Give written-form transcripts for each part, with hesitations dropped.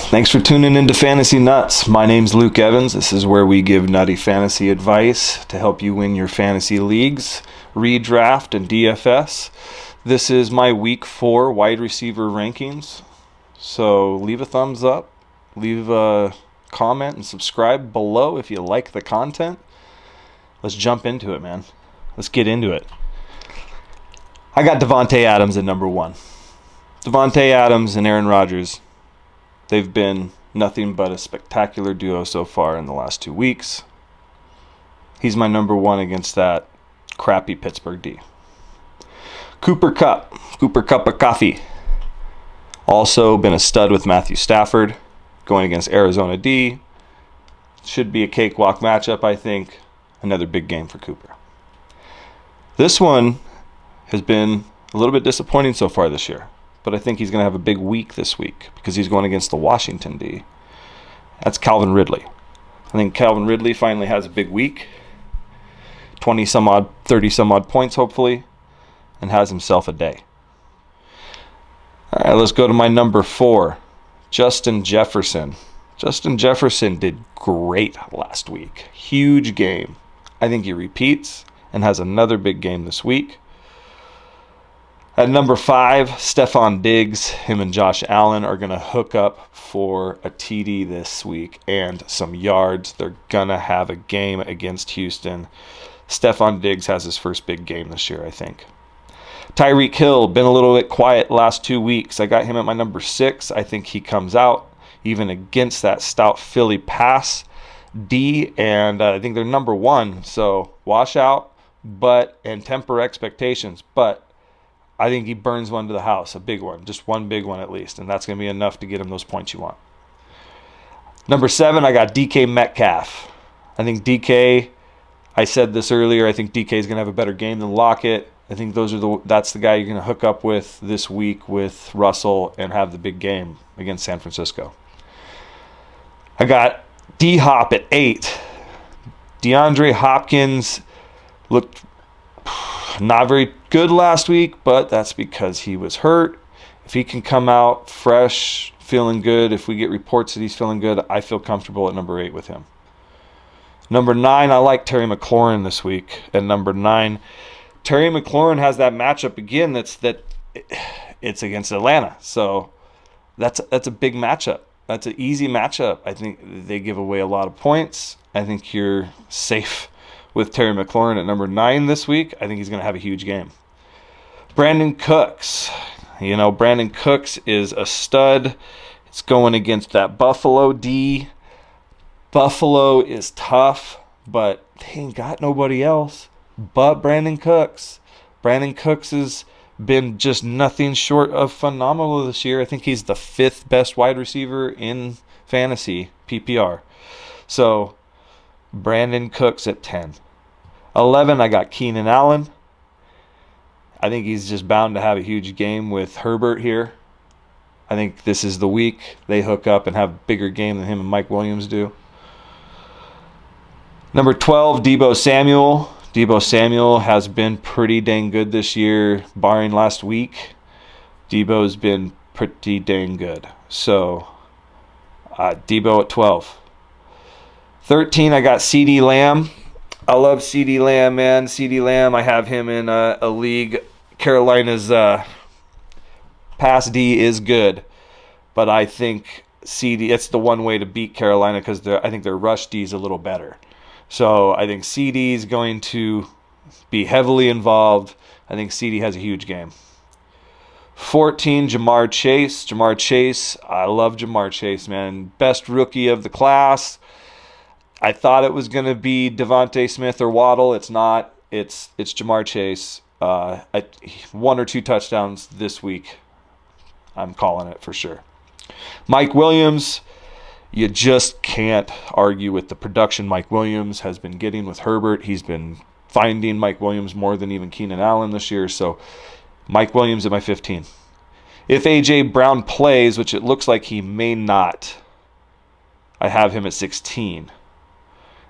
Thanks for tuning into Fantasy Nuts. My name's Luke Evans. This is where we give nutty fantasy advice to help you win your fantasy leagues, Redraft, and DFS. This is my Week 4 wide receiver rankings. So leave a thumbs up, leave a comment, and subscribe below if you like the content. Let's jump into it, man. Let's get into it. I got Devante Adams at number 1. Devante Adams and Aaron Rodgers. They've been nothing but a spectacular duo so far in the last 2 weeks. He's my number 1 against that crappy Pittsburgh D. Cooper Kupp of coffee. Also been a stud with Matthew Stafford going against Arizona D. Should be a cakewalk matchup, I think. Another big game for Cooper. This one has been a little bit disappointing so far this year. But I think he's going to have a big week this week because he's going against the Washington D. That's Calvin Ridley. I think Calvin Ridley finally has a big week. 20-some-odd, 30-some-odd points, hopefully, and has himself a day. All right, let's go to my number 4, Justin Jefferson. Justin Jefferson did great last week. Huge game. I think he repeats and has another big game this week. At number 5, Stefon Diggs. Him and Josh Allen are going to hook up for a TD this week and some yards. They're going to have a game against Houston. Stefon Diggs has his first big game this year, I think. Tyreek Hill, been a little bit quiet last 2 weeks. I got him at my number 6. I think he comes out even against that stout Philly pass D, and I think they're number 1. So wash out and temper expectations. But I think he burns one to the house, a big one, just one big one at least, and that's going to be enough to get him those points you want. Number 7, I got D.K Metcalf. I think D.K., I said this earlier, I think D.K. is going to have a better game than Lockett. I think that's the guy you're going to hook up with this week with Russell and have the big game against San Francisco. I got D-Hop at 8. DeAndre Hopkins looked not very good last week, but that's because he was hurt. If he can come out fresh, feeling good, if we get reports that he's feeling good, I feel comfortable at number 8 with him. Number 9, I like Terry McLaurin this week. At number 9, Terry McLaurin has that matchup again it's against Atlanta. So that's a big matchup. That's an easy matchup. I think they give away a lot of points. I think you're safe with Terry McLaurin at number 9 this week. I think he's going to have a huge game. Brandin Cooks. Brandin Cooks is a stud. It's going against that Buffalo D. Buffalo is tough, but they ain't got nobody else but Brandin Cooks. Brandin Cooks has been just nothing short of phenomenal this year. I think he's the 5th best wide receiver in fantasy PPR. So Brandin Cooks at 10. 11, I got Keenan Allen. I think he's just bound to have a huge game with Herbert here. I think this is the week they hook up and have a bigger game than him and Mike Williams do. Number 12, Deebo Samuel. Deebo Samuel has been pretty dang good this year, barring last week. Deebo's been pretty dang good. So, Deebo at 12. 13, I got Ceedee Lamb. I love Ceedee Lamb, man. Ceedee Lamb, I have him in a league. Carolina's pass D is good, but I think Ceedee, it's the one way to beat Carolina because I think their rush D is a little better. So I think Ceedee is going to be heavily involved. I think Ceedee has a huge game. 14, Jamar Chase. Jamar Chase, I love Jamar Chase, man. Best rookie of the class. I thought it was going to be Devontae Smith or Waddle. It's not. It's Jamar Chase. 1 or 2 touchdowns this week. I'm calling it for sure. Mike Williams, you just can't argue with the production Mike Williams has been getting with Herbert. He's been finding Mike Williams more than even Keenan Allen this year. So Mike Williams at my 15. If A.J. Brown plays, which it looks like he may not, I have him at 16.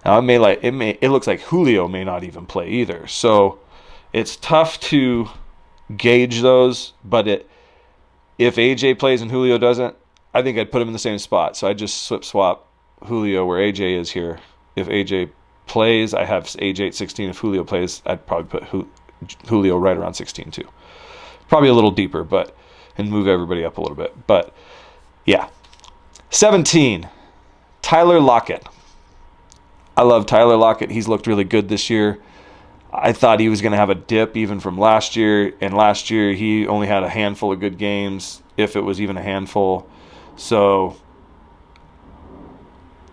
Now it looks like Julio may not even play either. So it's tough to gauge those, but if AJ plays and Julio doesn't, I think I'd put him in the same spot. So I just swap Julio where AJ is here. If AJ plays, I have AJ at 16. If Julio plays, I'd probably put Julio right around 16 too. Probably a little deeper, and move everybody up a little bit. But yeah. 17, Tyler Lockett. I love Tyler Lockett. He's looked really good this year. I thought he was going to have a dip even from last year. And last year he only had a handful of good games, if it was even a handful. So,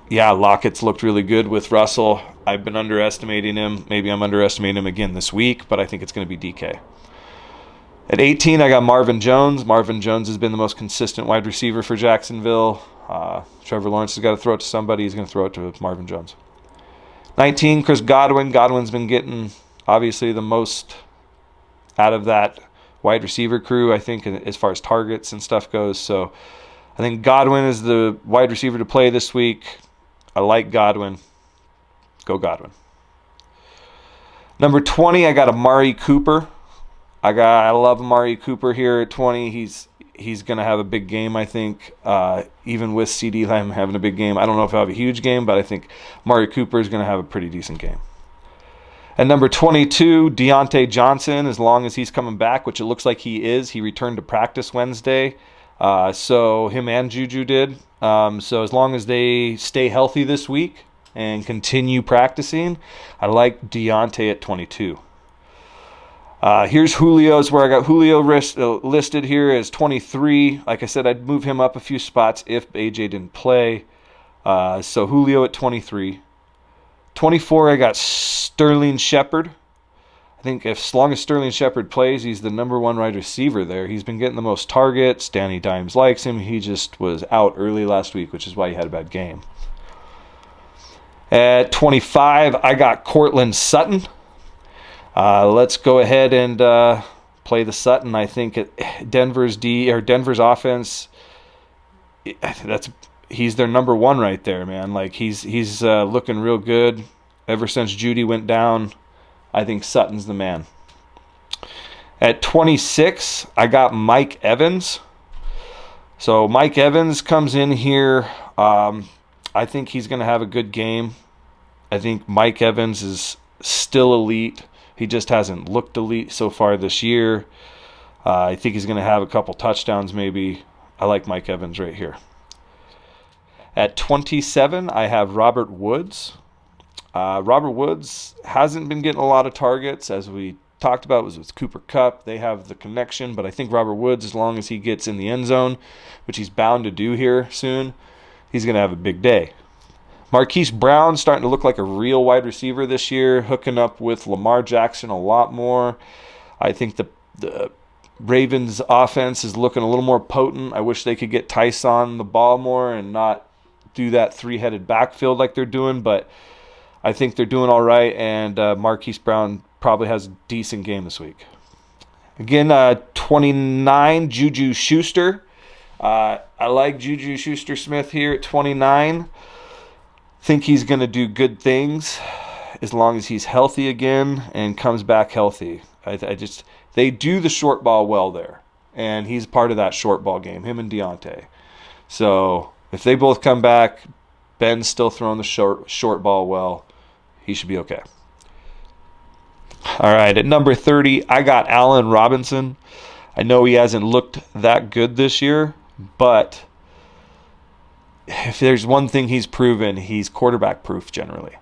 yeah, Lockett's looked really good with Russell. I've been underestimating him. Maybe I'm underestimating him again this week, but I think it's going to be DK. At 18, I got Marvin Jones. Marvin Jones has been the most consistent wide receiver for Jacksonville. Trevor Lawrence has got to throw it to somebody. He's going to throw it to Marvin Jones. 19, Chris Godwin. Godwin's been getting, obviously, the most out of that wide receiver crew, I think, as far as targets and stuff goes. So I think Godwin is the wide receiver to play this week. I like Godwin. Go Godwin. Number 20, I got Amari Cooper. I love Amari Cooper here at 20. He's going to have a big game, I think. Even with Ceedee Lamb having a big game. I don't know if he'll have a huge game, but I think Amari Cooper is going to have a pretty decent game. At number 22, Deonte Johnson, as long as he's coming back, which it looks like he is. He returned to practice Wednesday. So him and Juju did. So as long as they stay healthy this week and continue practicing, I like Deonte at 22. Here's Julio's, where I got Julio listed here as 23. Like I said, I'd move him up a few spots if AJ didn't play. So Julio at 23. 24, I got Sterling Shepard. I think as long as Sterling Shepard plays, he's the number one wide receiver there. He's been getting the most targets. Danny Dimes likes him. He just was out early last week, which is why he had a bad game. At 25, I got Courtland Sutton. Let's go ahead and play the Sutton. I think Denver's offense, he's their number one right there, man. Like he's looking real good ever since Judy went down. I think Sutton's the man. At 26, I got Mike Evans. So Mike Evans comes in here. I think he's going to have a good game. I think Mike Evans is still elite. He just hasn't looked elite so far this year. I think he's going to have a couple touchdowns maybe. I like Mike Evans right here. At 27, I have Robert Woods. Robert Woods hasn't been getting a lot of targets, as we talked about. It was with Cooper Kupp. They have the connection, but I think Robert Woods, as long as he gets in the end zone, which he's bound to do here soon, he's going to have a big day. Marquise Brown starting to look like a real wide receiver this year, hooking up with Lamar Jackson a lot more. I think the Ravens offense is looking a little more potent. I wish they could get Tyson the ball more and not do that three-headed backfield like they're doing, but I think they're doing all right, and Marquise Brown probably has a decent game this week. Again, 29, Juju Shuster. I like Juju Schuster-Smith here at 29. Think he's going to do good things as long as he's healthy again and comes back healthy. They do the short ball well there, and he's part of that short ball game, him and Deonte. So if they both come back, Ben's still throwing the short ball well, he should be okay. All right, at number 30, I got Allen Robinson. I know he hasn't looked that good this year, but if there's one thing he's proven, he's quarterback proof generally.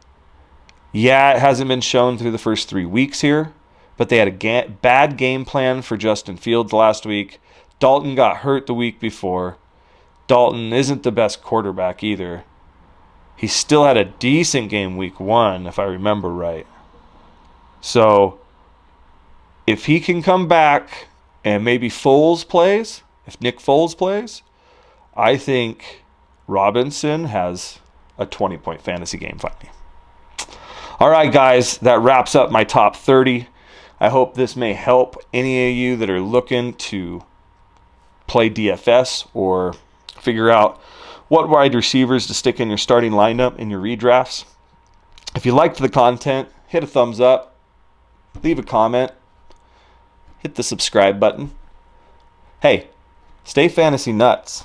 Yeah, it hasn't been shown through the first 3 weeks here, but they had a bad game plan for Justin Fields last week. Dalton got hurt the week before. Dalton isn't the best quarterback either. He still had a decent game week 1, if I remember right. So if he can come back and maybe Foles plays, if Nick Foles plays, I think Robinson has a 20-point fantasy game finally. All right, guys, that wraps up my top 30. I hope this may help any of you that are looking to play DFS or figure out what wide receivers to stick in your starting lineup in your redrafts. If you liked the content, hit a thumbs up, leave a comment, hit the subscribe button. Hey, stay fantasy nuts.